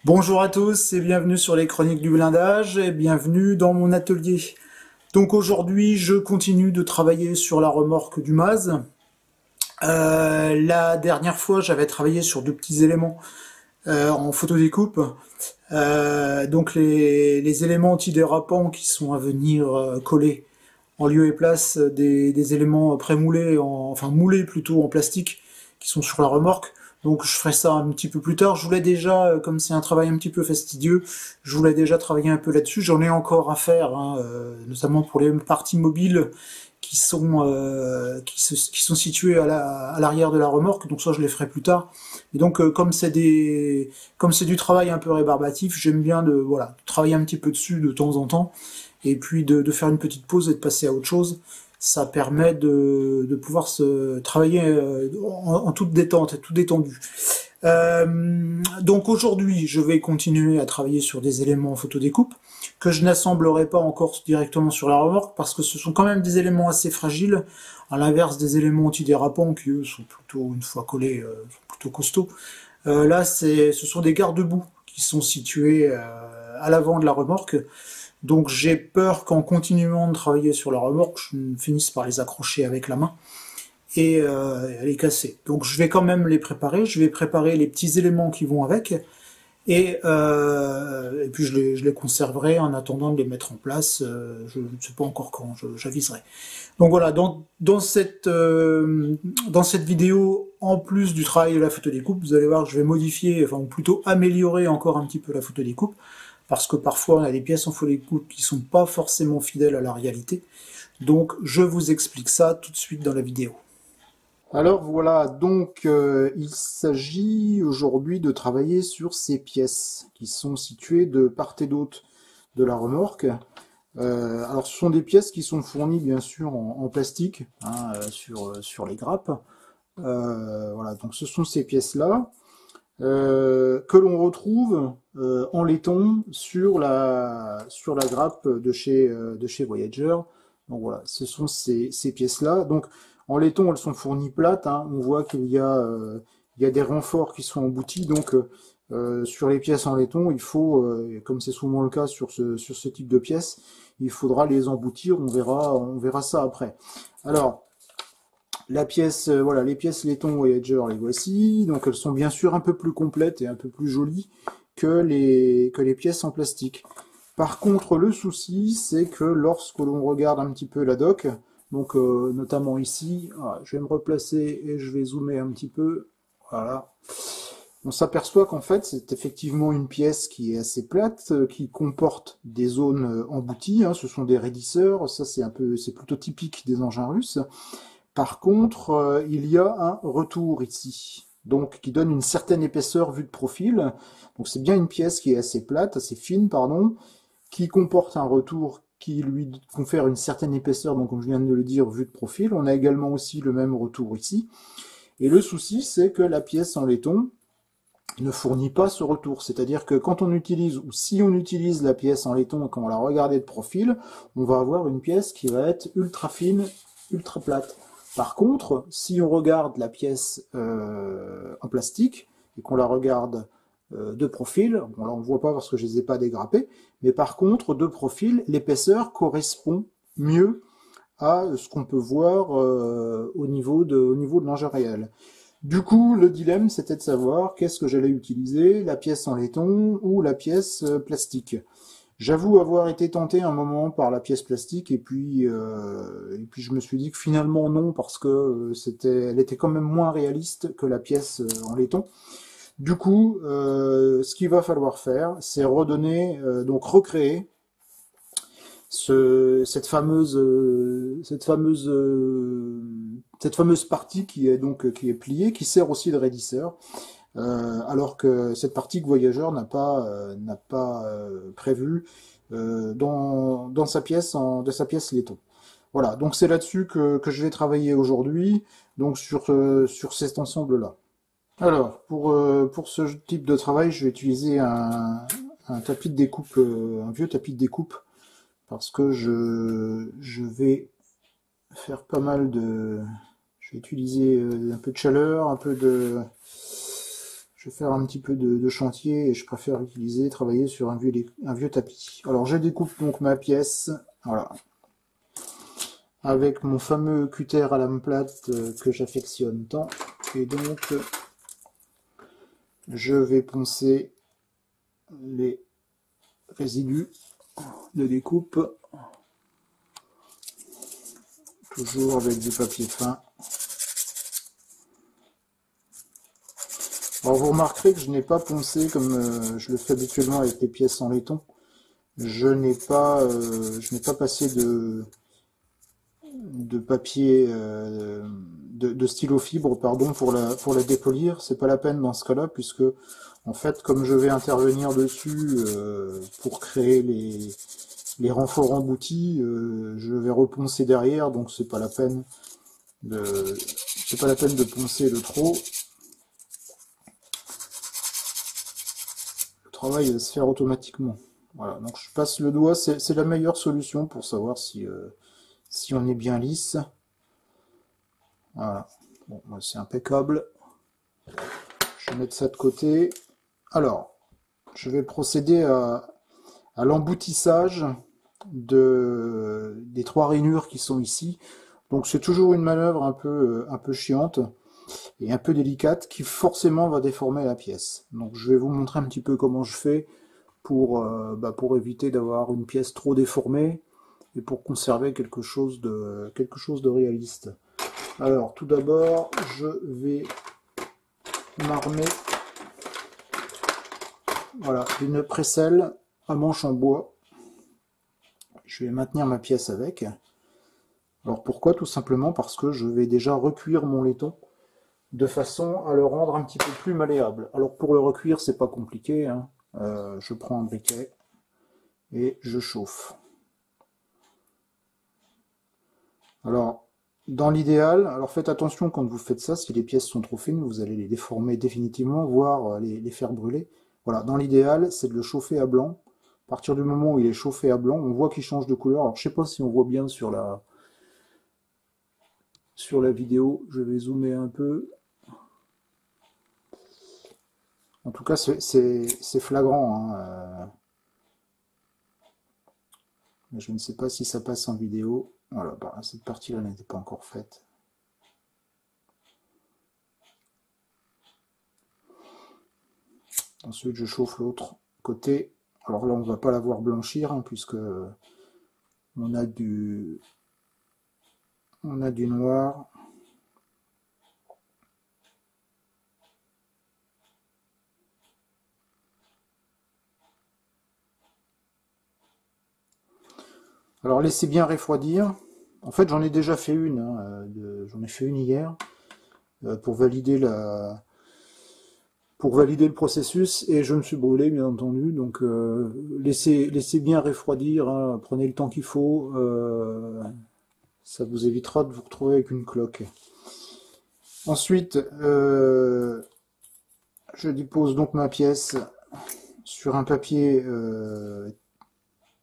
Bonjour à tous et bienvenue sur les Chroniques du blindage et bienvenue dans mon atelier. Donc aujourd'hui, je continue de travailler sur la remorque du MAZ. La dernière fois, j'avais travaillé sur deux petits éléments en photodécoupe. Donc les éléments antidérapants qui sont à venir coller en lieu et place des éléments prémoulés, enfin moulés plutôt en plastique, qui sont sur la remorque. Donc je ferai ça un petit peu plus tard. Je voulais déjà, comme c'est un travail un petit peu fastidieux, je voulais déjà travailler un peu là-dessus. J'en ai encore à faire, hein, notamment pour les parties mobiles qui sont situées à l'arrière de la remorque. Donc ça, je les ferai plus tard. Et donc comme c'est du travail un peu rébarbatif, j'aime bien de travailler un petit peu dessus de temps en temps et puis de faire une petite pause et de passer à autre chose. Ça permet de pouvoir se travailler en toute détente, tout détendu. Donc aujourd'hui, je vais continuer à travailler sur des éléments en photodécoupe que je n'assemblerai pas encore directement sur la remorque parce que ce sont quand même des éléments assez fragiles, à l'inverse des éléments antidérapants qui eux sont plutôt, une fois collés, sont plutôt costauds. Là, ce sont des garde-boue qui sont situés à l'avant de la remorque. Donc j'ai peur qu'en continuant de travailler sur la remorque, je finisse par les accrocher avec la main et les casser. Donc je vais quand même les préparer, je vais préparer les petits éléments qui vont avec, et puis je les conserverai en attendant de les mettre en place, je ne sais pas encore quand, j'aviserai. Donc voilà, dans cette vidéo, en plus du travail de la photodécoupe, vous allez voir que je vais modifier, enfin ou plutôt améliorer encore un petit peu la photodécoupe, parce que parfois on a des pièces en photodécoupe qui sont pas forcément fidèles à la réalité. Donc je vous explique ça tout de suite dans la vidéo. Alors voilà, donc il s'agit aujourd'hui de travailler sur ces pièces qui sont situées de part et d'autre de la remorque. Alors ce sont des pièces qui sont fournies bien sûr en plastique, hein, sur les grappes. Voilà, donc ce sont ces pièces-là que l'on retrouve en laiton sur la grappe de chez Voyager. Donc voilà, ce sont ces pièces-là. Donc en laiton, elles sont fournies plates, hein. On voit qu'il y a des renforts qui sont emboutis. Donc sur les pièces en laiton, il faut, comme c'est souvent le cas sur ce type de pièces, il faudra les emboutir. On verra ça après. Alors la pièce, voilà, les pièces laiton Voyager, les voici. Donc elles sont bien sûr un peu plus complètes et un peu plus jolies que les pièces en plastique. Par contre, le souci, c'est que lorsque l'on regarde un petit peu la doc, donc notamment ici, voilà, je vais me replacer et je vais zoomer un petit peu, voilà. On s'aperçoit qu'en fait, c'est effectivement une pièce qui est assez plate, qui comporte des zones embouties, hein, ce sont des raidisseurs, ça c'est plutôt typique des engins russes. Par contre, il y a un retour ici, donc qui donne une certaine épaisseur vue de profil. Donc c'est bien une pièce qui est assez plate, assez fine, pardon, qui comporte un retour qui lui confère une certaine épaisseur, donc comme je viens de le dire, vue de profil. On a également aussi le même retour ici. Et le souci, c'est que la pièce en laiton ne fournit pas ce retour. C'est-à-dire que quand on utilise, ou si on utilise la pièce en laiton, quand on la regarde de profil, on va avoir une pièce qui va être ultra fine, ultra plate. Par contre, si on regarde la pièce en plastique, et qu'on la regarde de profil, bon là on ne voit pas parce que je ne les ai pas dégrappés, mais par contre, de profil, l'épaisseur correspond mieux à ce qu'on peut voir au niveau de l'engin réel. Du coup, le dilemme, c'était de savoir qu'est-ce que j'allais utiliser, la pièce en laiton ou la pièce plastique. J'avoue avoir été tenté un moment par la pièce plastique et puis je me suis dit que finalement non parce que elle était quand même moins réaliste que la pièce en laiton. Du coup, ce qu'il va falloir faire, c'est recréer cette fameuse partie qui est pliée, qui sert aussi de raidisseur. Alors que cette partie que Voyager n'a pas prévue dans sa pièce laiton. Voilà, donc c'est là-dessus que je vais travailler aujourd'hui, donc sur cet ensemble-là. Alors, pour ce type de travail, je vais utiliser un tapis de découpe, un vieux tapis de découpe, parce que je vais faire pas mal de... Je vais utiliser un peu de chaleur, je vais faire un petit peu de chantier et je préfère travailler sur un vieux tapis. Alors je découpe donc ma pièce, voilà, avec mon fameux cutter à lame plate que j'affectionne tant. Et donc je vais poncer les résidus de découpe, toujours avec du papier fin. Alors vous remarquerez que je n'ai pas poncé comme je le fais habituellement avec les pièces en laiton. Je n'ai pas passé de papier, de stylo fibre, pardon, pour la dépolir. C'est pas la peine dans ce cas-là, puisque en fait, comme je vais intervenir dessus pour créer les renforts emboutis, je vais reponcer derrière, donc c'est pas la peine de poncer de trop. Le travail va se faire automatiquement. Voilà, donc je passe le doigt, c'est la meilleure solution pour savoir si on est bien lisse. Voilà, bon, c'est impeccable. Je vais mettre ça de côté. Alors, je vais procéder à l'emboutissage des 3 rainures qui sont ici. Donc c'est toujours une manœuvre un peu chiante et un peu délicate qui forcément va déformer la pièce. Donc je vais vous montrer un petit peu comment je fais pour éviter d'avoir une pièce trop déformée et pour conserver quelque chose de réaliste. Alors tout d'abord, je vais m'armer, voilà, une précelle à manche en bois. Je vais maintenir ma pièce avec. Alors pourquoi? Tout simplement parce que je vais déjà recuire mon laiton de façon à le rendre un petit peu plus malléable. Alors pour le recuire, c'est pas compliqué, hein. Je prends un briquet et je chauffe. Alors dans l'idéal, alors faites attention quand vous faites ça, si les pièces sont trop fines, vous allez les déformer définitivement, voire les faire brûler. Voilà, dans l'idéal, c'est de le chauffer à blanc. À partir du moment où il est chauffé à blanc, on voit qu'il change de couleur. Alors je sais pas si on voit bien sur la vidéo, je vais zoomer un peu. En tout cas, c'est flagrant, hein. Mais je ne sais pas si ça passe en vidéo. Voilà, bah, cette partie-là n'était pas encore faite. Ensuite, je chauffe l'autre côté. Alors là, on ne va pas la voir blanchir, hein, puisque on a du noir. Alors laissez bien refroidir. En fait, j'en ai déjà fait une, hein, j'en ai fait une hier pour valider le processus, et je me suis brûlé bien entendu. Donc laissez bien refroidir, hein, prenez le temps qu'il faut. Ça vous évitera de vous retrouver avec une cloque. Ensuite, je dépose donc ma pièce sur un papier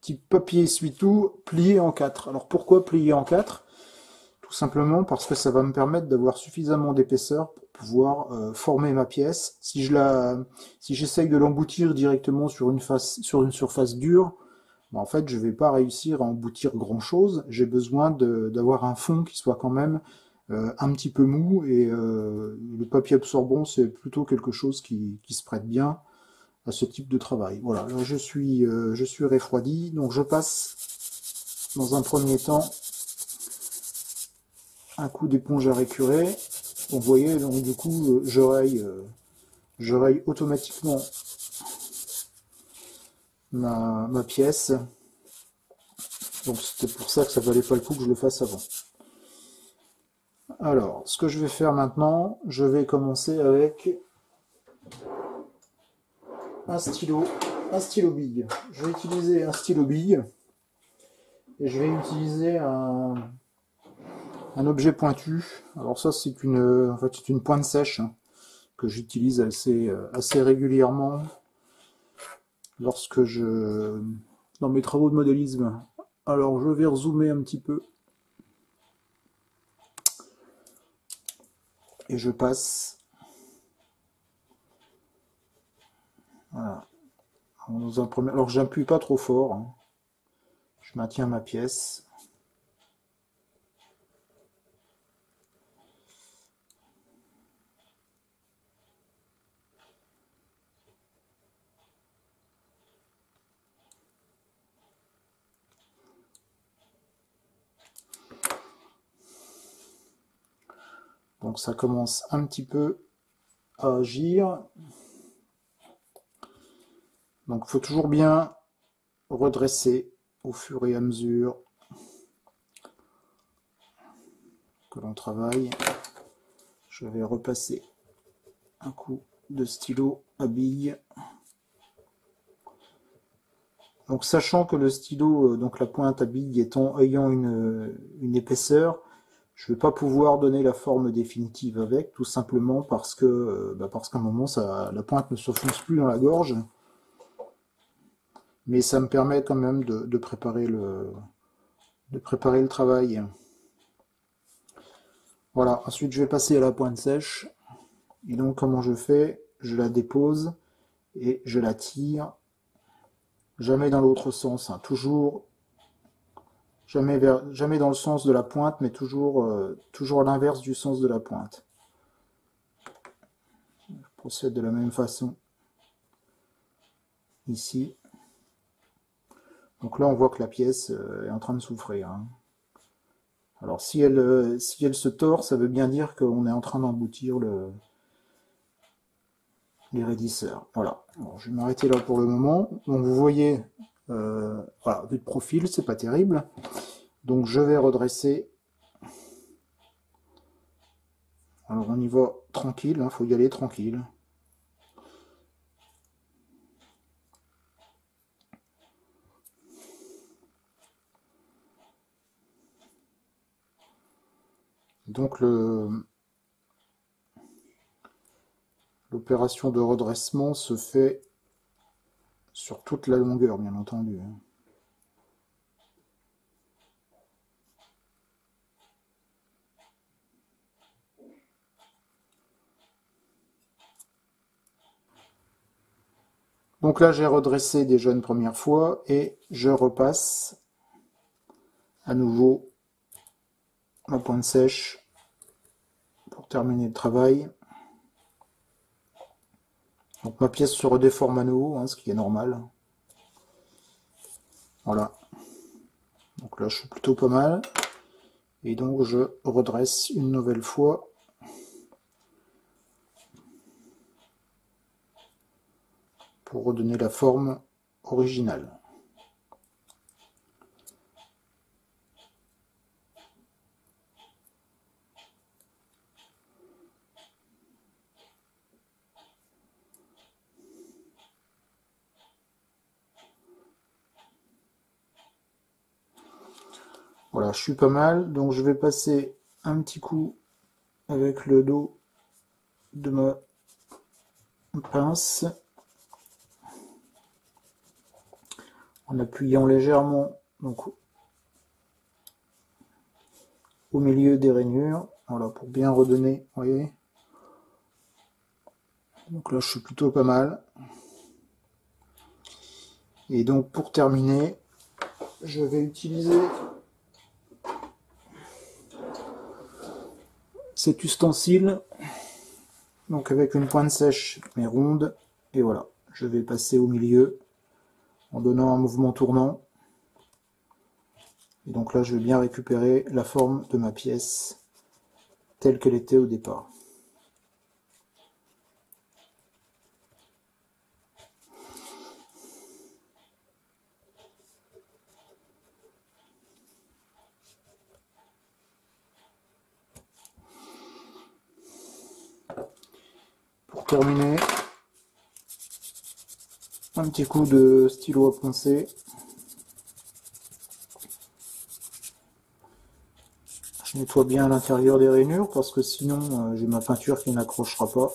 type papier essuie-tout plié en 4. Alors pourquoi plié en 4? Tout simplement parce que ça va me permettre d'avoir suffisamment d'épaisseur pour pouvoir former ma pièce. Si j'essaye de l'emboutir directement sur une surface dure, en fait je vais pas réussir à emboutir grand chose. J'ai besoin d'avoir un fond qui soit quand même un petit peu mou, et le papier absorbant c'est plutôt quelque chose qui se prête bien à ce type de travail. Voilà, là je suis refroidi, donc je passe dans un premier temps un coup d'éponge à récurer. Vous voyez, donc du coup je raye automatiquement ma pièce. Donc c'était pour ça que ça valait pas le coup que je le fasse avant. Alors, ce que je vais faire maintenant, je vais commencer avec un stylo bille. Je vais utiliser un stylo bille et je vais utiliser un objet pointu. Alors ça c'est en fait c'est une pointe sèche, hein, que j'utilise assez régulièrement lorsque dans mes travaux de modélisme. Alors je vais rezoomer un petit peu et je passe Dans un premier... Alors j'appuie pas trop fort, hein. Je maintiens ma pièce. Donc ça commence un petit peu à agir. Donc il faut toujours bien redresser au fur et à mesure que l'on travaille. Je vais repasser un coup de stylo à bille. Donc sachant que le stylo, donc la pointe à bille ayant une épaisseur, je ne vais pas pouvoir donner la forme définitive avec, tout simplement parce que parce qu'à un moment la pointe ne se fonce plus dans la gorge. Mais ça me permet quand même de préparer le travail. Voilà, ensuite je vais passer à la pointe sèche. Et donc comment je fais? Je la dépose et je la tire. Jamais dans l'autre sens, hein. Toujours jamais dans le sens de la pointe, mais toujours à l'inverse du sens de la pointe. Je procède de la même façon ici. Donc là on voit que la pièce est en train de souffrir, hein. Alors si elle se tord, ça veut bien dire qu'on est en train d'emboutir les raidisseurs. Voilà. Bon, je vais m'arrêter là pour le moment. Donc vous voyez, voilà, vue de profil, c'est pas terrible. Donc je vais redresser. Alors on y va tranquille, hein, faut y aller tranquille. Donc l'opération de redressement se fait sur toute la longueur, bien entendu. Donc là, j'ai redressé déjà une première fois et je repasse à nouveau ma pointe sèche pour terminer le travail. Donc ma pièce se redéforme à nouveau, hein, ce qui est normal. Voilà. Donc là, je suis plutôt pas mal. Et donc, je redresse une nouvelle fois. Pour redonner la forme originale. Voilà, je suis pas mal, donc je vais passer un petit coup avec le dos de ma pince, en appuyant légèrement donc, au milieu des rainures, voilà, pour bien redonner, vous voyez. Donc là, je suis plutôt pas mal. Et donc, pour terminer, je vais utiliser cet ustensile, donc avec une pointe sèche mais ronde, et voilà, je vais passer au milieu en donnant un mouvement tournant. Et donc là, je vais bien récupérer la forme de ma pièce telle qu'elle était au départ. Pour terminer, un petit coup de stylo à poncer. Je nettoie bien l'intérieur des rainures parce que sinon j'ai ma peinture qui n'accrochera pas.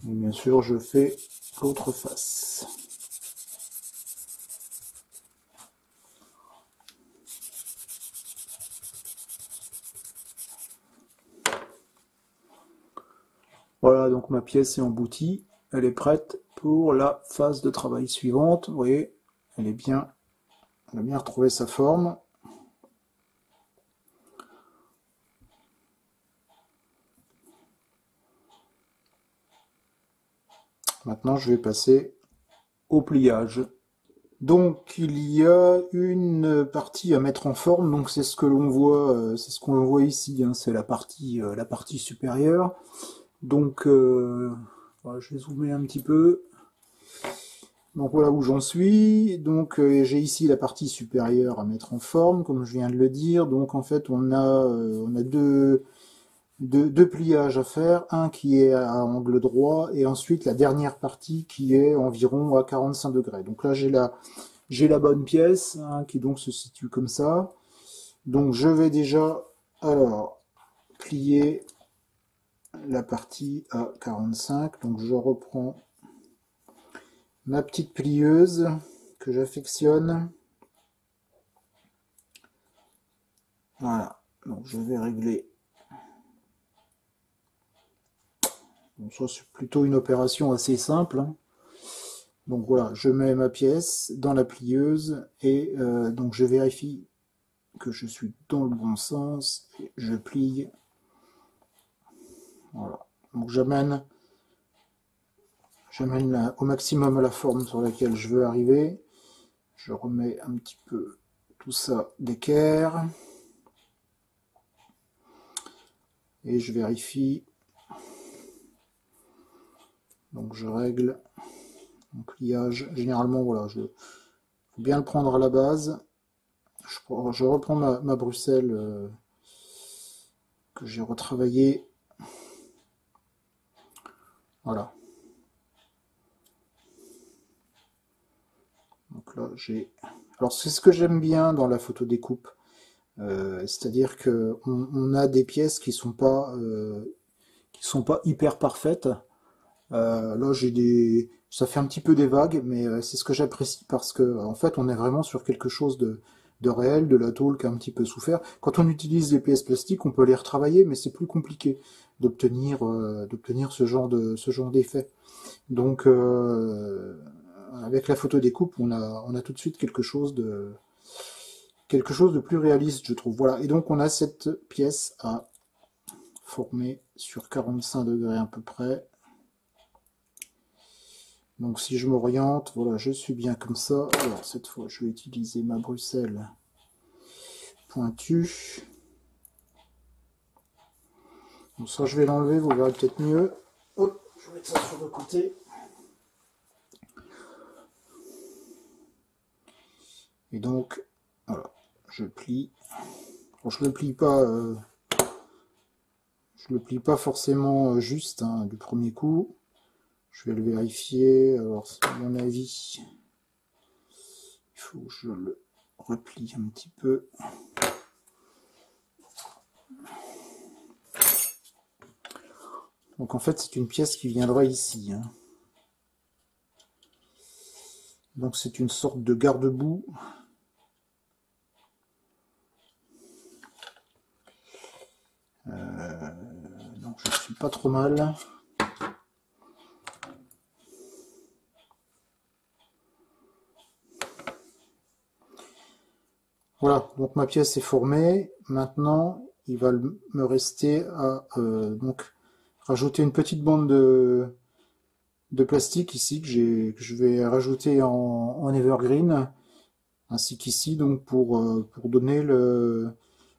Et bien sûr, je fais l'autre face. Voilà, donc ma pièce est emboutie, elle est prête pour la phase de travail suivante. Vous voyez, elle a bien retrouvé sa forme. Maintenant, je vais passer au pliage. Donc, il y a une partie à mettre en forme. Donc, c'est ce que l'on voit, c'est ce qu'on voit ici. Hein, c'est la partie supérieure. Donc, voilà, je vais zoomer un petit peu. Donc voilà où j'en suis. Donc j'ai ici la partie supérieure à mettre en forme, comme je viens de le dire. Donc en fait on a deux pliages à faire, un qui est à angle droit et ensuite la dernière partie qui est environ à 45 degrés. Donc là j'ai la bonne pièce hein, qui donc se situe comme ça. Donc je vais déjà alors plier la partie à 45. Donc je reprends ma petite plieuse que j'affectionne. Voilà, donc je vais régler. Donc ça c'est plutôt une opération assez simple. Hein. Donc voilà, je mets ma pièce dans la plieuse et donc je vérifie que je suis dans le bon sens et je plie. Voilà, donc j'amène au maximum la forme sur laquelle je veux arriver. Je remets un petit peu tout ça d'équerre. Et je vérifie. Donc je règle mon pliage. Généralement, voilà, faut bien le prendre à la base. Je reprends ma Bruxelles que j'ai retravaillée. Voilà. Donc là, alors c'est ce que j'aime bien dans la photo découpe. C'est-à-dire que on a des pièces qui sont pas hyper parfaites. Là ça fait un petit peu des vagues, mais c'est ce que j'apprécie parce que en fait on est vraiment sur quelque chose de réel, de la tôle qui a un petit peu souffert. Quand on utilise les pièces plastiques, on peut les retravailler, mais c'est plus compliqué d'obtenir ce genre d'effet. Donc avec la photo découpe, on a tout de suite quelque chose de plus réaliste, je trouve. Voilà. Et donc on a cette pièce à former sur 45 degrés à peu près. Donc si je m'oriente, voilà, je suis bien comme ça. Alors cette fois, je vais utiliser ma Bruxelles pointue. Donc ça, je vais l'enlever, vous verrez peut-être mieux. Hop, je vais mettre ça sur le côté. Et donc, voilà, je plie. Bon, je le plie pas forcément juste hein, du premier coup. Je vais le vérifier. Alors, à mon avis, il faut que je le replie un petit peu. Donc en fait, c'est une pièce qui viendra ici. Hein. Donc c'est une sorte de garde-boue. Donc je suis pas trop mal. Voilà, donc ma pièce est formée. Maintenant, il va me rester à donc rajouter une petite bande de plastique ici que je vais rajouter en evergreen, ainsi qu'ici donc pour donner le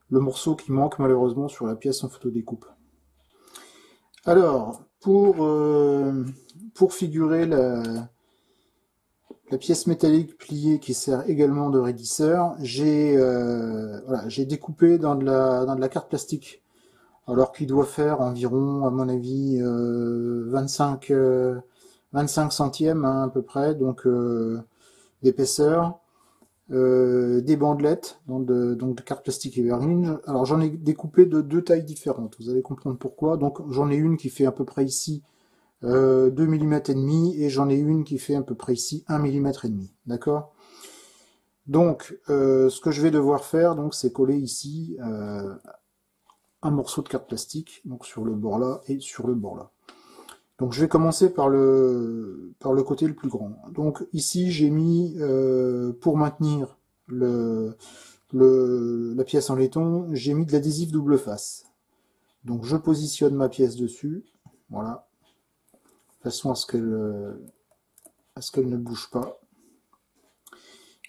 morceau qui manque malheureusement sur la pièce en photo découpe. Alors pour figurer la pièce métallique pliée qui sert également de raidisseur, j'ai découpé dans de la carte plastique, alors qu'il doit faire environ, à mon avis, 25 centièmes hein, à peu près, donc d'épaisseur, des bandelettes, donc de carte plastique evergreen. Alors j'en ai découpé de deux tailles différentes, vous allez comprendre pourquoi. Donc j'en ai une qui fait à peu près ici 2 mm et demi, et j'en ai une qui fait à peu près ici 1 mm et demi, d'accord? Donc, ce que je vais devoir faire, donc, c'est coller ici un morceau de carte plastique, donc sur le bord là et sur le bord là. Donc, je vais commencer par le côté le plus grand. Donc, ici, j'ai mis, pour maintenir la pièce en laiton, j'ai mis de l'adhésif double face. Donc, je positionne ma pièce dessus, voilà, de façon à ce qu'elle ne bouge pas.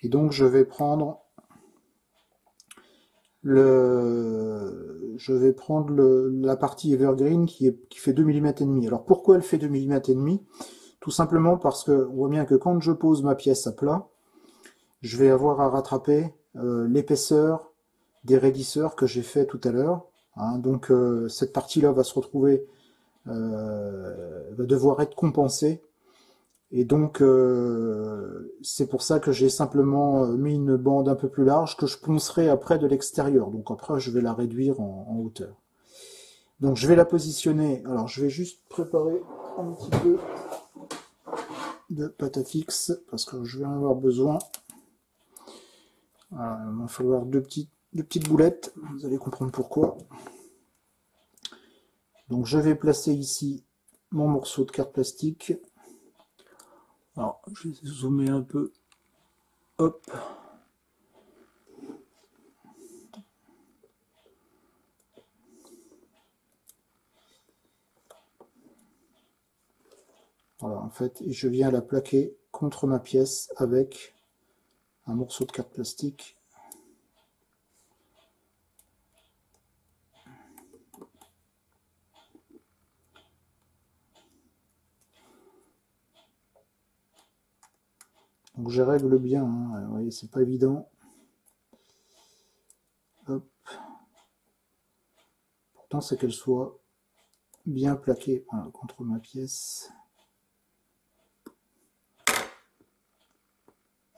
Et donc, je vais prendre la partie evergreen qui fait 2 mm et demi. Alors pourquoi elle fait 2 mm et demi? Tout simplement parce que on voit bien que quand je pose ma pièce à plat, je vais avoir à rattraper l'épaisseur des raidisseurs que j'ai fait tout à l'heure. Hein. Donc cette partie-là va se retrouver, va devoir être compensée. Et donc c'est pour ça que j'ai simplement mis une bande un peu plus large que je poncerai après de l'extérieur. Donc après je vais la réduire en hauteur. Donc je vais la positionner. Alors je vais juste préparer un petit peu de pâte à fixe parce que je vais en avoir besoin. Voilà, il va falloir deux petites boulettes. Vous allez comprendre pourquoi. Donc je vais placer ici mon morceau de carte plastique. Alors je vais zoomer un peu. Hop. Voilà, en fait, et je viens la plaquer contre ma pièce avec un morceau de carte plastique. Donc je règle bien, hein. Vous voyez, c'est pas évident. Hop. Pourtant, c'est qu'elle soit bien plaquée, voilà, contre ma pièce.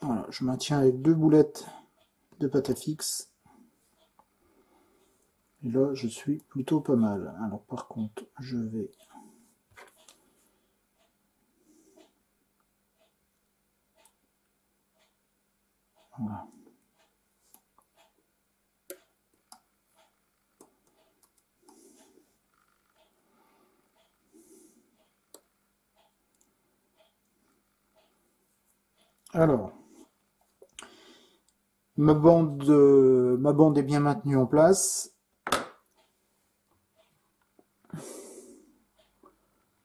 Voilà, je maintiens avec 2 boulettes de pâte à fixe. Et là, je suis plutôt pas mal. Alors par contre, je vais... Voilà. Alors, ma bande est bien maintenue en place.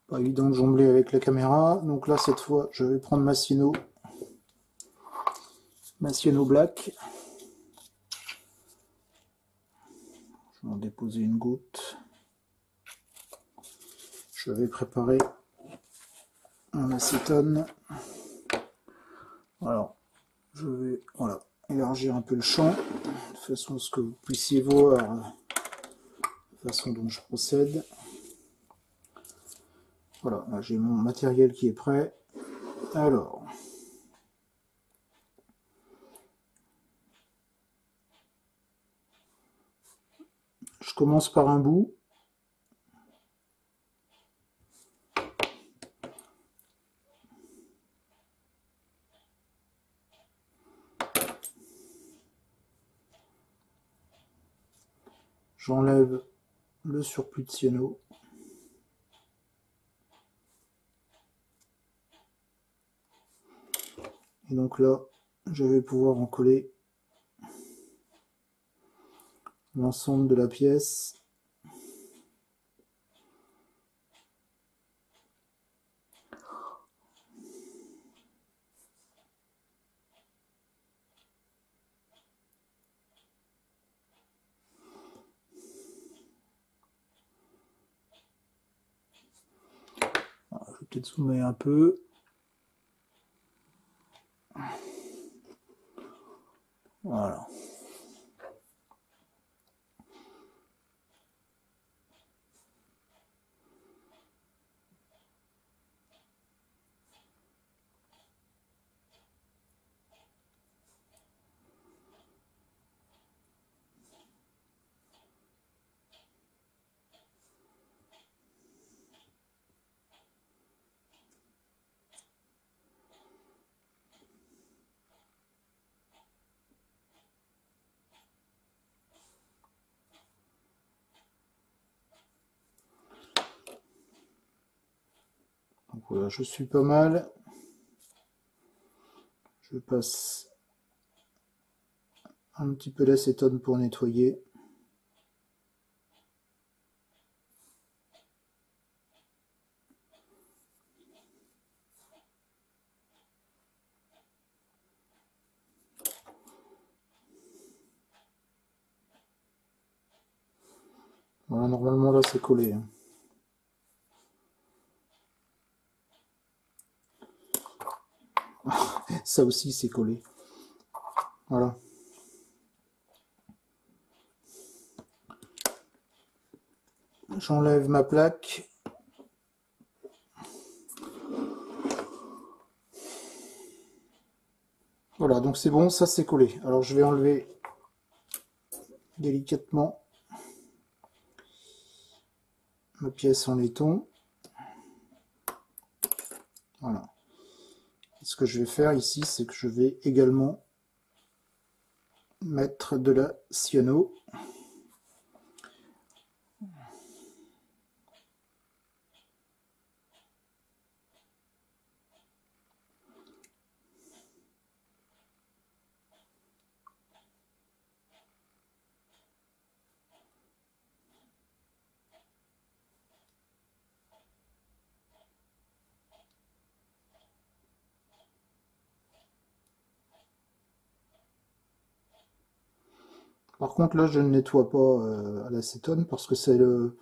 Pas évident de jongler avec la caméra. Donc là, cette fois, je vais prendre ma Cieno Black. Je vais en déposer une goutte. Je vais préparer mon acétone. Alors, je vais élargir un peu le champ, de façon à ce que vous puissiez voir la façon dont je procède. Voilà, là j'ai mon matériel qui est prêt. Alors, je commence par un bout. J'enlève le surplus de cyano. Et donc là, je vais pouvoir en coller l'ensemble de la pièce. Alors, je vais peut-être zoomer un peu. Voilà. voilà, je suis pas mal. Je passe un petit peu d'acétone pour nettoyer. Voilà, normalement là c'est collé. Hein. Ça aussi c'est collé. Voilà. J'enlève ma plaque. Voilà, donc c'est bon, ça c'est collé. Alors je vais enlever délicatement ma pièce en laiton. Voilà. Et ce que je vais faire ici, c'est que je vais également mettre de la cyano. Par contre là je ne nettoie pas à l'acétone parce que c'est le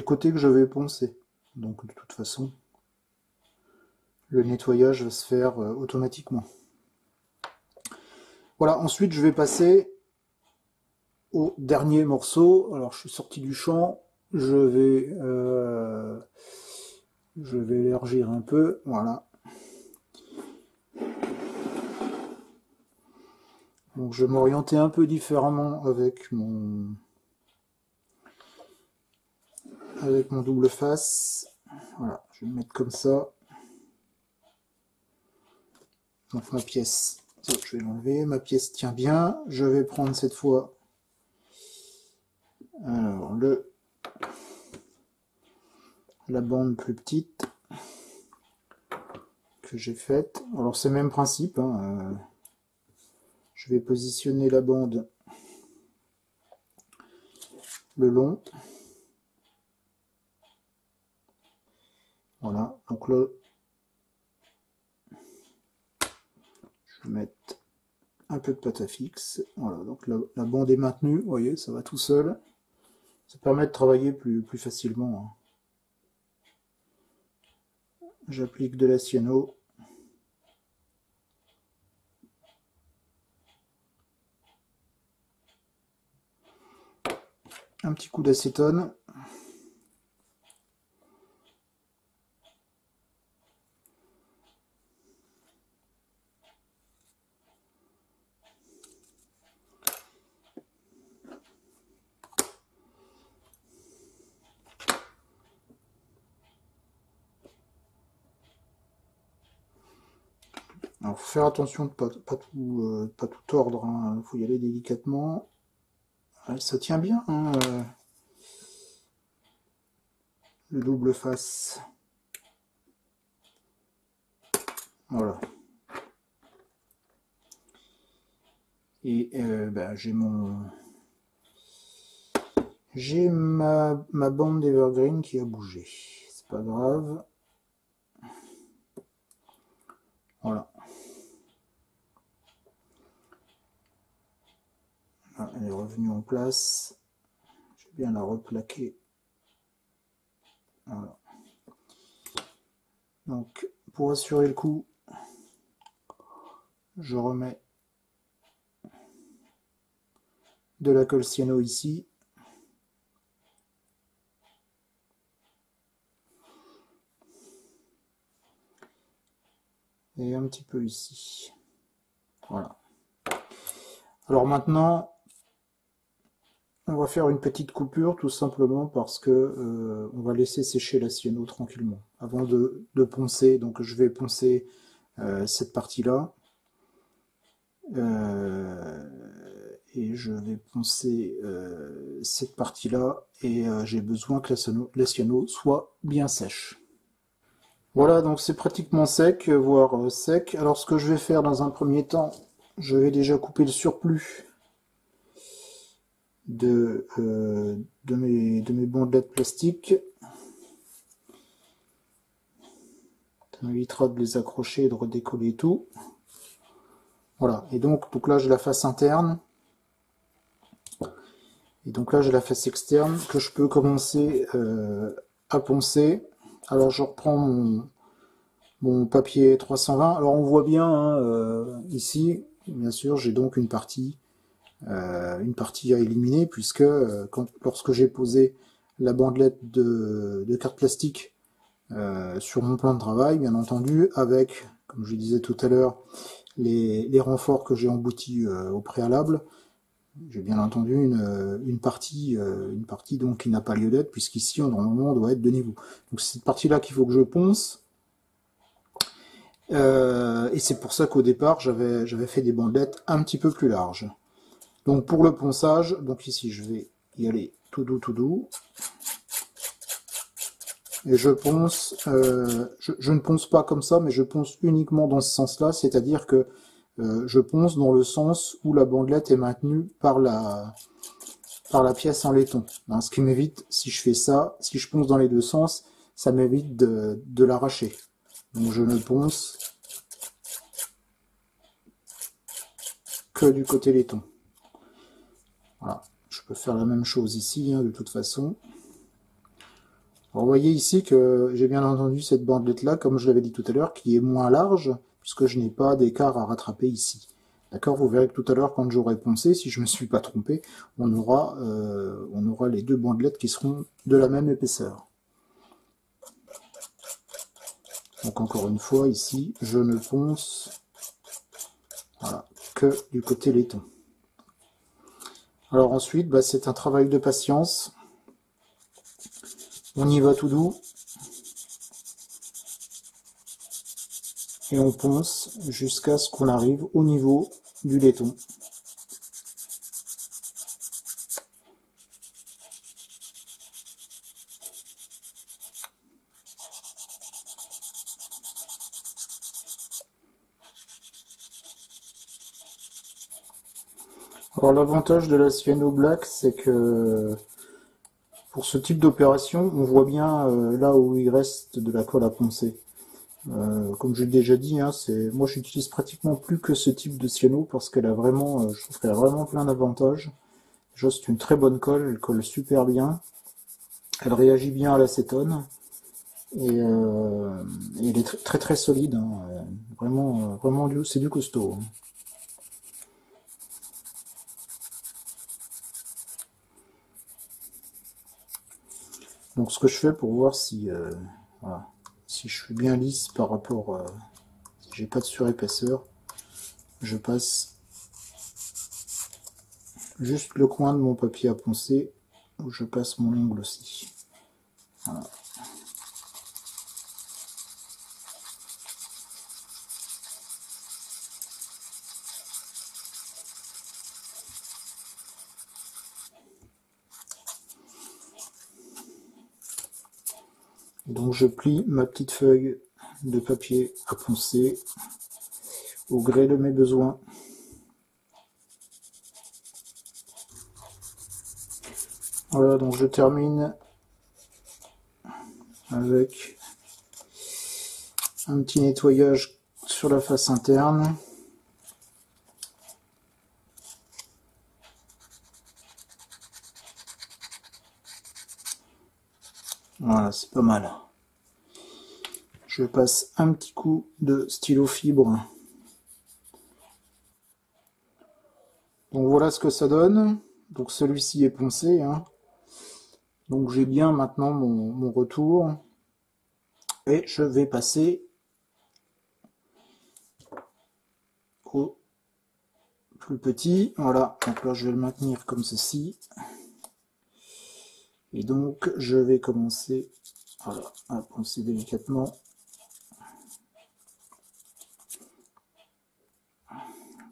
côté que je vais poncer. Donc de toute façon, le nettoyage va se faire automatiquement. Voilà, ensuite je vais passer au dernier morceau. Alors je suis sorti du champ, je vais élargir un peu, voilà. Donc je vais m'orienter un peu différemment avec mon double face. Voilà, je vais me mettre comme ça. Donc ma pièce, je vais l'enlever, ma pièce tient bien. Je vais prendre cette fois alors la bande plus petite que j'ai faite. Alors c'est le même principe, hein, je vais positionner la bande le long. Voilà, donc là, je vais mettre un peu de pâte à fixe. Voilà, donc la bande est maintenue, vous voyez, ça va tout seul. Ça permet de travailler plus facilement. Hein. J'applique de la cyano. Un petit coup d'acétone. Alors, faut faire attention de ne pas tout tordre, hein. Faut y aller délicatement. Ça tient bien, hein, le double face. Voilà. Et j'ai ma bande d'Evergreen qui a bougé. C'est pas grave. Voilà. Ah, elle est revenue en place. Je vais bien la replaquer. Voilà. Donc, pour assurer le coup, je remets de la colle cyano ici. Et un petit peu ici. Voilà. Alors maintenant, on va faire une petite coupure tout simplement parce que on va laisser sécher la cyano tranquillement avant de poncer. Donc je vais poncer cette partie-là. Et je vais poncer cette partie-là et j'ai besoin que la cyano soit bien sèche. Voilà, donc c'est pratiquement sec, voire sec. Alors ce que je vais faire dans un premier temps, je vais déjà couper le surplus de, de mes bandelettes plastiques. Ça m'évitera de les accrocher et de redécoller tout. Voilà, et donc là j'ai la face interne. Et donc là j'ai la face externe que je peux commencer à poncer. Alors je reprends mon papier 320. Alors on voit bien hein, ici, bien sûr, j'ai donc une partie à éliminer puisque lorsque j'ai posé la bandelette de carte plastique sur mon plan de travail, bien entendu, avec, comme je disais tout à l'heure, les renforts que j'ai emboutis au préalable, j'ai bien entendu une partie donc qui n'a pas lieu d'être, puisqu'ici normalement on doit être de niveau. Donc c'est cette partie-là qu'il faut que je ponce. Et c'est pour ça qu'au départ j'avais fait des bandelettes un petit peu plus larges. Donc pour le ponçage, donc ici je vais y aller tout doux. Et je ponce, je ne ponce pas comme ça, mais je ponce uniquement dans ce sens-là, c'est-à-dire que je ponce dans le sens où la bandelette est maintenue par la pièce en laiton. Hein, ce qui m'évite, si je fais ça, si je ponce dans les deux sens, ça m'évite de l'arracher. Donc je ne ponce que du côté laiton. Voilà, je peux faire la même chose ici, hein, de toute façon. Alors, vous voyez ici que j'ai bien entendu cette bandelette là, comme je l'avais dit tout à l'heure, qui est moins large, puisque je n'ai pas d'écart à rattraper ici. D'accord, vous verrez que tout à l'heure, quand j'aurai poncé, si je ne me suis pas trompé, on aura les deux bandelettes qui seront de la même épaisseur. Donc encore une fois, ici, je ne ponce voilà, que du côté laiton. Alors ensuite, bah, c'est un travail de patience. On y va tout doux. Et on ponce jusqu'à ce qu'on arrive au niveau du laiton. Alors l'avantage de la Ciano Black, c'est que pour ce type d'opération, on voit bien là où il reste de la colle à poncer. Comme j'ai déjà dit, hein, moi j'utilise pratiquement plus que ce type de Ciano parce qu'elle a vraiment, je trouve qu'elle a vraiment plein d'avantages. Déjà c'est une très bonne colle, elle colle super bien, elle réagit bien à l'acétone et elle est très solide, hein, vraiment c'est du costaud. Hein. Donc ce que je fais pour voir si voilà, si je suis bien lisse par rapport si j'ai pas de surépaisseur, je passe juste le coin de mon papier à poncer où je passe mon ongle aussi. Voilà. Donc je plie ma petite feuille de papier à poncer au gré de mes besoins. Voilà, donc je termine avec un petit nettoyage sur la face interne. Voilà, c'est pas mal. Je passe un petit coup de stylo fibre. Donc voilà ce que ça donne. Donc celui-ci est poncé. Hein. Donc j'ai bien maintenant mon retour. Et je vais passer au plus petit. Voilà, donc là je vais le maintenir comme ceci. Et donc je vais commencer voilà, à poncer délicatement.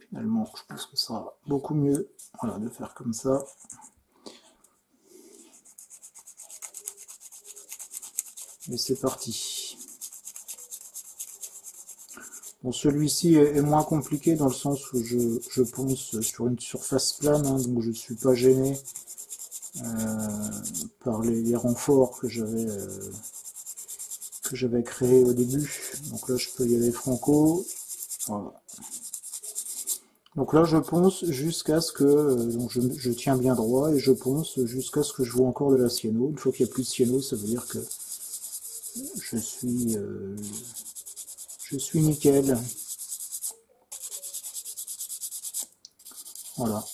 Finalement, je pense que ça sera beaucoup mieux voilà, de faire comme ça. Et c'est parti. Bon, celui-ci est moins compliqué dans le sens où je ponce sur une surface plane, hein, donc je ne suis pas gêné par les renforts que j'avais créés au début. Donc là, je peux y aller franco. Voilà. Donc là, je ponce jusqu'à ce que donc je tiens bien droit et je ponce jusqu'à ce que je vois encore de la cyano. Une fois qu'il n'y a plus de cyano, ça veut dire que je suis nickel. Voilà.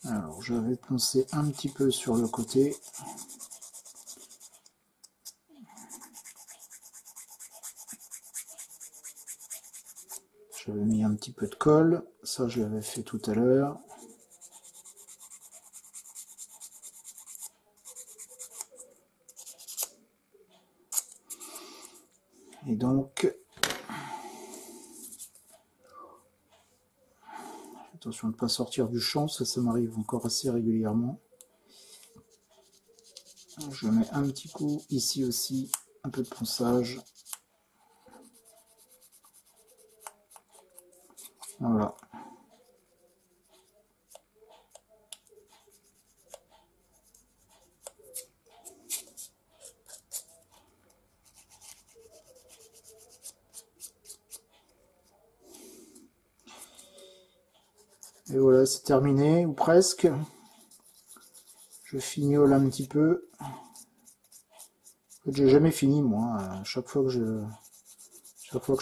Alors, je vais poncer un petit peu sur le côté. J'avais mis un petit peu de colle. Ça, je l'avais fait tout à l'heure. Et donc, attention de ne pas sortir du champ, ça m'arrive encore assez régulièrement. Je mets un petit coup ici aussi, un peu de ponçage. Voilà. Et voilà, c'est terminé, ou presque. Je fignole un petit peu. En fait, j'ai jamais fini, moi. À chaque fois que je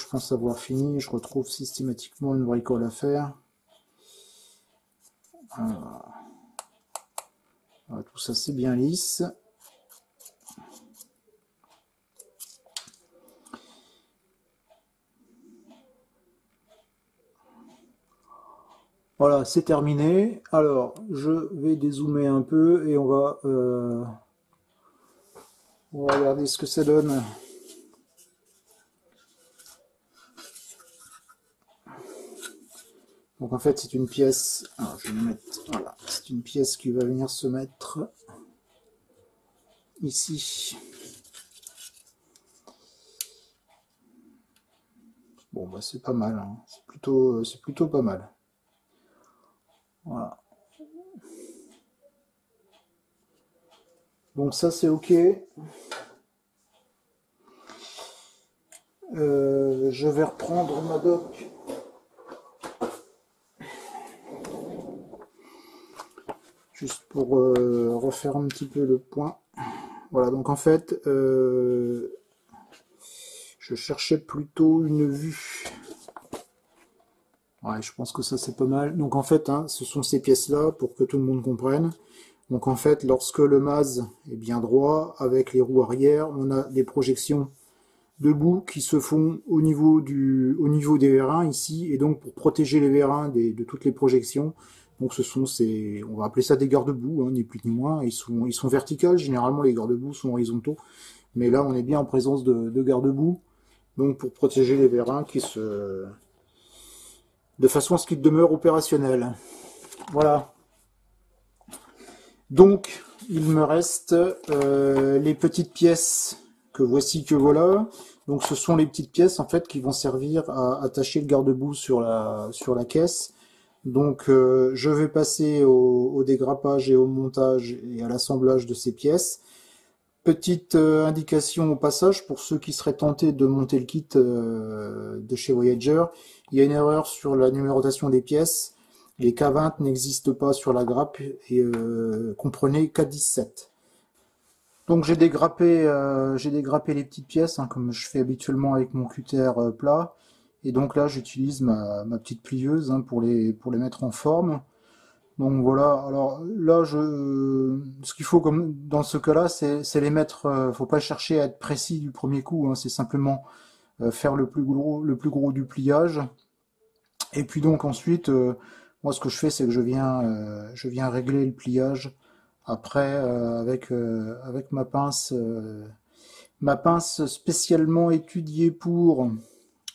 pense avoir fini, je retrouve systématiquement une bricole à faire. Voilà, tout ça, c'est bien lisse. Voilà, c'est terminé. Alors, je vais dézoomer un peu et on va regarder ce que ça donne. Donc en fait, c'est une pièce. Alors, je vais mettre. Voilà, c'est une pièce qui va venir se mettre ici. Bon, bah c'est pas mal. Hein. C'est plutôt pas mal. Voilà. Donc ça c'est ok. Je vais reprendre ma doc. Juste pour refaire un petit peu le point. Voilà, donc en fait, je cherchais plutôt une vue. Ouais, je pense que ça c'est pas mal. Donc en fait, hein, ce sont ces pièces-là pour que tout le monde comprenne. Donc en fait, lorsque le mât est bien droit, avec les roues arrière, on a des projections debout qui se font au niveau des vérins ici, et donc pour protéger les vérins de toutes les projections. Donc ce sont on va appeler ça des garde-boue, hein, ni plus ni moins. Ils sont verticales, généralement les garde-boue sont horizontaux, mais là on est bien en présence de garde-boue, donc pour protéger les vérins de façon à ce qu'ils demeurent opérationnels. Voilà. Donc, il me reste les petites pièces que voici, que voilà. Donc, ce sont les petites pièces en fait qui vont servir à attacher le garde-boue sur la caisse. Donc, je vais passer au dégrappage et au montage et à l'assemblage de ces pièces. Petite indication au passage pour ceux qui seraient tentés de monter le kit de chez Voyager. Il y a une erreur sur la numérotation des pièces. Les K20 n'existent pas sur la grappe et comprenez K17. Donc j'ai dégrappé les petites pièces, hein, comme je fais habituellement avec mon cutter plat. Et donc là j'utilise ma petite plieuse, hein, pour les mettre en forme. Donc voilà, alors là ce qu'il faut comme dans ce cas-là, c'est les mettre. Faut pas chercher à être précis du premier coup, hein, c'est simplement faire le plus gros du pliage. Et puis donc ensuite, moi ce que je fais, c'est que je viens régler le pliage après avec ma pince spécialement étudiée pour.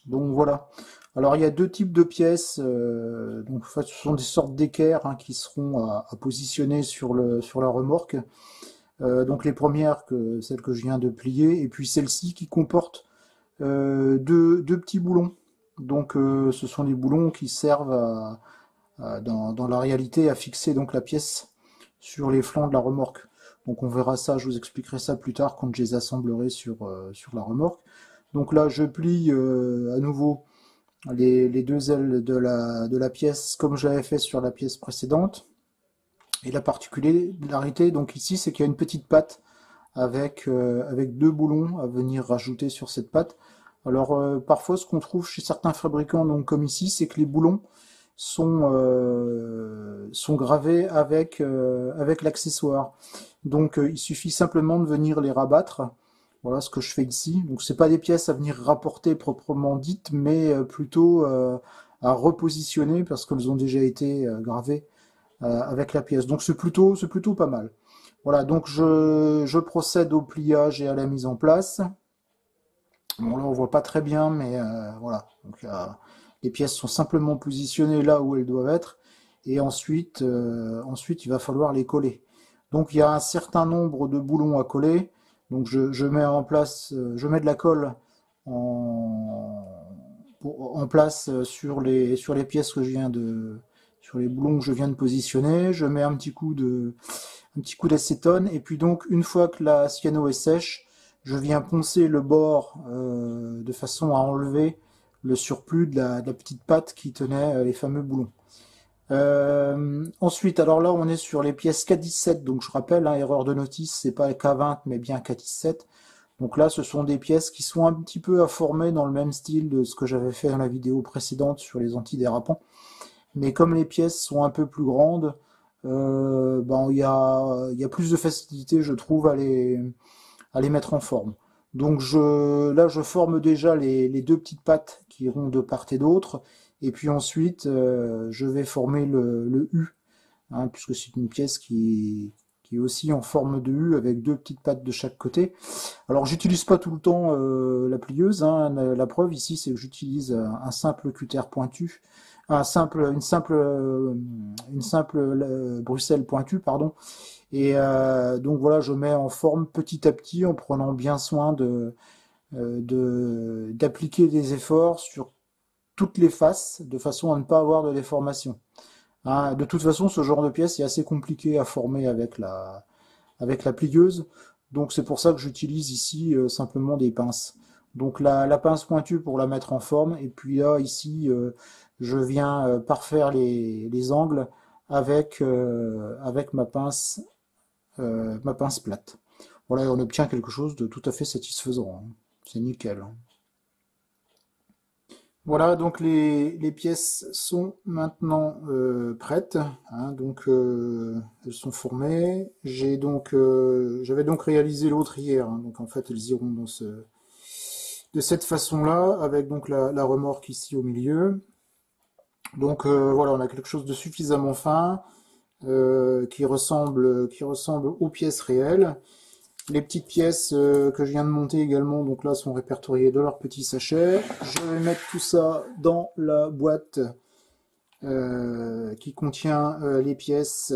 Donc voilà. Alors il y a deux types de pièces. Donc en fait, ce sont des sortes d'équerres, hein, qui seront à positionner sur la remorque. Donc les premières, celles que je viens de plier, et puis celle-ci qui comporte deux petits boulons. Donc ce sont des boulons qui servent dans la réalité à fixer donc la pièce sur les flancs de la remorque. Donc on verra ça, je vous expliquerai ça plus tard quand je les assemblerai sur la remorque. Donc là je plie à nouveau les deux ailes de la pièce comme j'avais fait sur la pièce précédente. Et la particularité donc ici c'est qu'il y a une petite patte avec deux boulons à venir rajouter sur cette patte. Alors parfois ce qu'on trouve chez certains fabricants donc comme ici c'est que les boulons sont gravés avec l'accessoire. Donc il suffit simplement de venir les rabattre. Voilà ce que je fais ici. Donc c'est pas des pièces à venir rapporter proprement dites, mais plutôt à repositionner parce qu'elles ont déjà été gravées avec la pièce. Donc c'est plutôt pas mal. Voilà, donc je procède au pliage et à la mise en place. Bon là on voit pas très bien, mais voilà. Donc les pièces sont simplement positionnées là où elles doivent être, et ensuite il va falloir les coller. Donc il y a un certain nombre de boulons à coller. Donc je mets en place, je mets de la colle en place sur les pièces que je viens sur les boulons que je viens de positionner. Je mets un petit coup d'acétone, et puis donc une fois que la cyano est sèche, je viens poncer le bord de façon à enlever le surplus de la petite pâte qui tenait les fameux boulons. Ensuite, alors là on est sur les pièces K17, donc je rappelle, hein, erreur de notice, c'est pas K20 mais bien K17. Donc là ce sont des pièces qui sont un petit peu afformées dans le même style de ce que j'avais fait dans la vidéo précédente sur les antidérapants. Mais comme les pièces sont un peu plus grandes, il y a plus de facilité, je trouve, à les mettre en forme. Donc là je forme déjà les deux petites pattes qui iront de part et d'autre, et puis ensuite je vais former le U, hein, puisque c'est une pièce qui est aussi en forme de U avec deux petites pattes de chaque côté. Alors j'utilise pas tout le temps la plieuse, hein, la preuve ici c'est que j'utilise un simple cutter pointu, une simple Bruxelles pointue, pardon. Et donc voilà, je mets en forme petit à petit en prenant bien soin d'appliquer des efforts sur toutes les faces de façon à ne pas avoir de déformation. Hein, de toute façon, ce genre de pièce est assez compliqué à former avec la plieuse. Donc c'est pour ça que j'utilise ici simplement des pinces. Donc la pince pointue pour la mettre en forme, et puis là ici je viens parfaire les angles avec ma pince plate. Voilà, et on obtient quelque chose de tout à fait satisfaisant, hein. C'est nickel, hein. Voilà, donc les pièces sont maintenant prêtes, hein, donc elles sont formées. J'avais donc réalisé l'autre hier, hein, donc en fait elles iront de cette façon-là, avec donc la remorque ici au milieu. Donc voilà, on a quelque chose de suffisamment fin qui ressemble aux pièces réelles. Les petites pièces que je viens de monter également, donc là, sont répertoriées dans leur petit sachet. Je vais mettre tout ça dans la boîte qui contient les pièces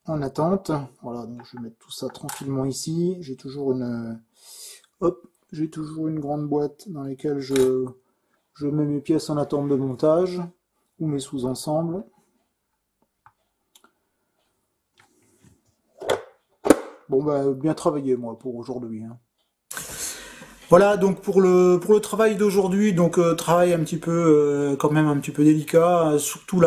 en attente. Voilà, donc je vais mettre tout ça tranquillement ici. J'ai toujours une grande boîte dans laquelle je mets mes pièces en attente de montage ou mes sous-ensembles. Bon, bien travaillé, moi, pour aujourd'hui, hein. Voilà, donc pour le travail d'aujourd'hui, donc travail un petit peu quand même un petit peu délicat, surtout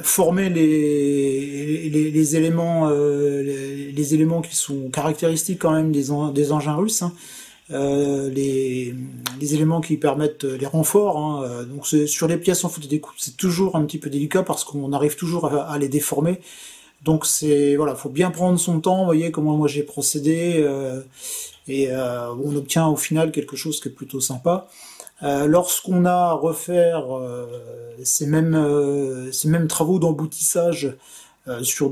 former les éléments les éléments qui sont caractéristiques quand même des engins russes, hein. Les éléments qui permettent les renforts, hein. Donc sur les pièces en photodécoupe, c'est toujours un petit peu délicat parce qu'on arrive toujours à les déformer. Donc voilà, faut bien prendre son temps. Vous voyez comment moi j'ai procédé, on obtient au final quelque chose qui est plutôt sympa. Lorsqu'on a à refaire ces mêmes travaux d'emboutissage sur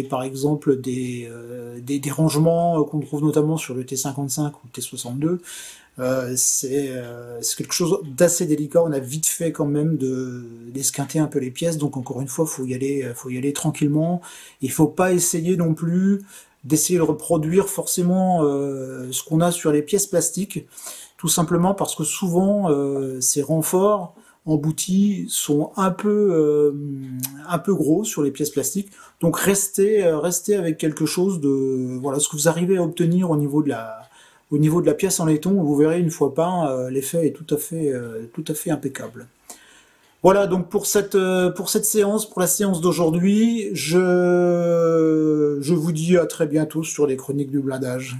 par exemple des rangements qu'on trouve notamment sur le T55 ou le T62, C'est quelque chose d'assez délicat. On a vite fait quand même d'esquinter un peu les pièces. Donc encore une fois, faut y aller tranquillement. Il faut pas essayer non plus d'essayer de reproduire forcément ce qu'on a sur les pièces plastiques, tout simplement parce que souvent ces renforts emboutis sont un peu gros sur les pièces plastiques. Donc restez avec quelque chose de voilà ce que vous arrivez à obtenir au niveau de la pièce en laiton. Vous verrez une fois peint, l'effet est tout à fait impeccable. Voilà donc pour cette séance, pour la séance d'aujourd'hui, je vous dis à très bientôt sur les chroniques du blindage.